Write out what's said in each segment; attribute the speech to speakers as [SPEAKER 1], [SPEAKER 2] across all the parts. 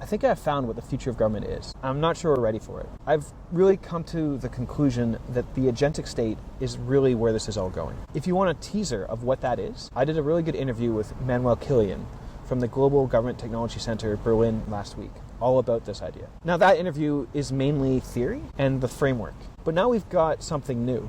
[SPEAKER 1] I think I've found what the future of government is. I'm not sure we're ready for it. I've really come to the conclusion that the agentic state is really where this is all going. If you want a teaser of what that is, I did a really good interview with Manuel Kilian from the Global Government Technology Center, Berlin, last week, all about this idea. Now, that interview is mainly theory and the framework, but now we've got something new.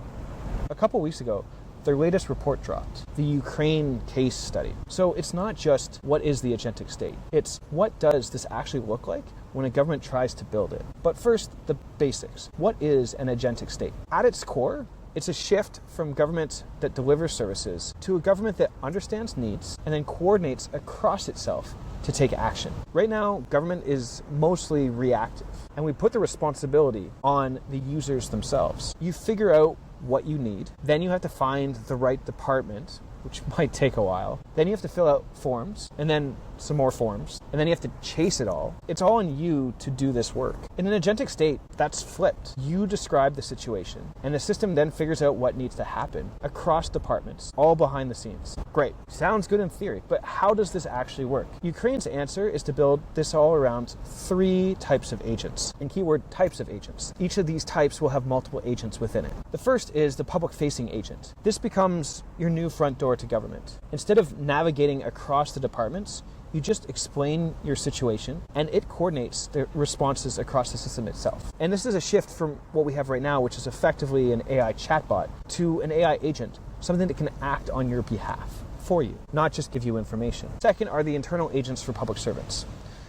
[SPEAKER 1] A couple weeks ago, their latest report dropped, the Ukraine case study. So it's not just what is the agentic state, it's what does this actually look like when a government tries to build it. But first, the basics. What is an agentic state? At its core, it's a shift from government that delivers services to a government that understands needs and then coordinates across itself to take action. Right now, government is mostly reactive, and we put the responsibility on the users themselves. You figure out what you need, then you have to find the right department, which might take a while. Then you have to fill out forms, and then some more forms, and then you have to chase it all. It's all on you to do this work. In an agentic state, that's flipped. You describe the situation, and the system then figures out what needs to happen across departments, all behind the scenes. Great. Sounds good in theory, but how does this actually work? Ukraine's answer is to build this all around 3 types of agents, and keyword types of agents. Each of these types will have multiple agents within it. The first is the public-facing agent. This becomes your new front door to government. Instead of navigating across the departments, you just explain your situation and it coordinates the responses across the system itself. And this is a shift from what we have right now, which is effectively an AI chatbot, to an AI agent, something that can act on your behalf for you, not just give you information. Second are the internal agents for public servants.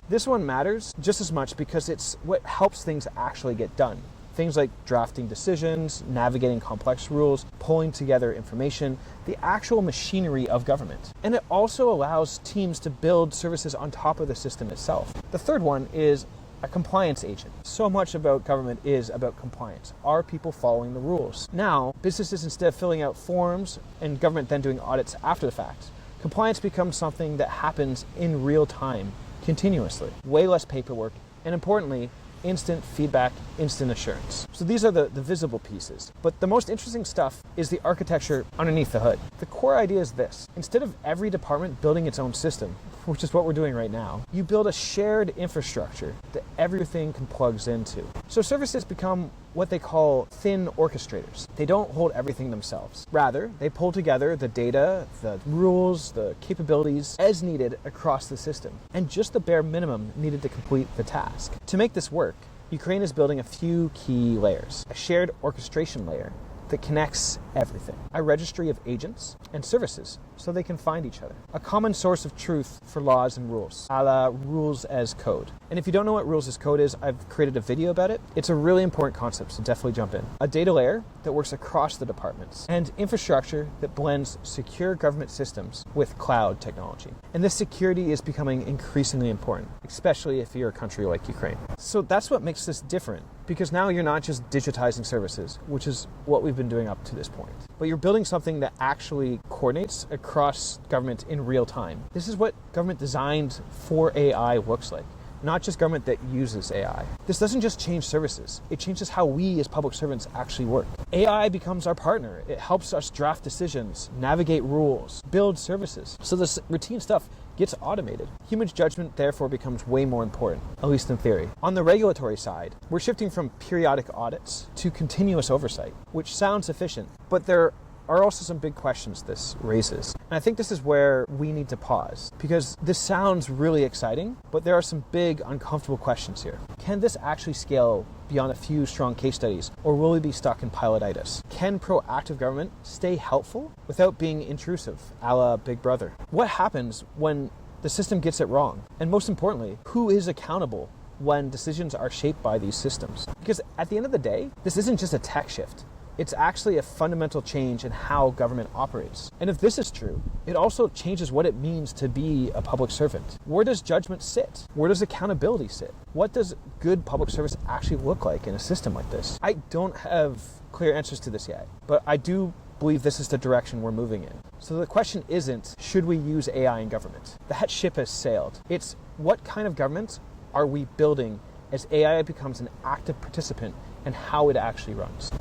[SPEAKER 1] This one matters just as much because it's what helps things actually get done. Things like drafting decisions, navigating complex rules, pulling together information, the actual machinery of government. And it also allows teams to build services on top of the system itself. The third one is a compliance agent. So much about government is about compliance. Are people following the rules? Now, businesses, instead of filling out forms and government then doing audits after the fact, compliance becomes something that happens in real time, continuously. Way less paperwork, and importantly, instant feedback, instant assurance. So these are the visible pieces. But the most interesting stuff is the architecture underneath the hood. The core idea is this. Instead of every department building its own system, which is what we're doing right now, you build a shared infrastructure that everything can plug into. So services become what they call thin orchestrators. They don't hold everything themselves. Rather, they pull together the data, the rules, the capabilities as needed across the system, and just the bare minimum needed to complete the task. To make this work, Ukraine is building a few key layers. A shared orchestration layer that connects everything. A registry of agents and services so they can find each other. A common source of truth for laws and rules, a la rules as code. And if you don't know what rules as code is, I've created a video about it. It's a really important concept, so definitely jump in. A data layer that works across the departments, and infrastructure that blends secure government systems with cloud technology. And this security is becoming increasingly important, especially if you're a country like Ukraine. So that's what makes this different, because now you're not just digitizing services, which is what we've been doing up to this point, but you're building something that actually coordinates across government in real time. This is what government designed for AI looks like, not just government that uses AI. This doesn't just change services, it changes how we as public servants actually work. AI becomes our partner. It helps us draft decisions, navigate rules, build services. So this routine stuff gets automated. Human judgment therefore becomes way more important, at least in theory. On the regulatory side, we're shifting from periodic audits to continuous oversight, which sounds efficient, but there are also some big questions this raises. And I think this is where we need to pause, because this sounds really exciting, but there are some big uncomfortable questions here. Can this actually scale beyond a few strong case studies, or will we be stuck in pilotitis? Can proactive government stay helpful without being intrusive, a la Big Brother? What happens when the system gets it wrong? And most importantly, who is accountable when decisions are shaped by these systems? Because at the end of the day, this isn't just a tech shift. It's actually a fundamental change in how government operates. And if this is true, it also changes what it means to be a public servant. Where does judgment sit? Where does accountability sit? What does good public service actually look like in a system like this? I don't have clear answers to this yet, but I do believe this is the direction we're moving in. So the question isn't, should we use AI in government? That ship has sailed. It's, what kind of government are we building as AI becomes an active participant in how it actually runs?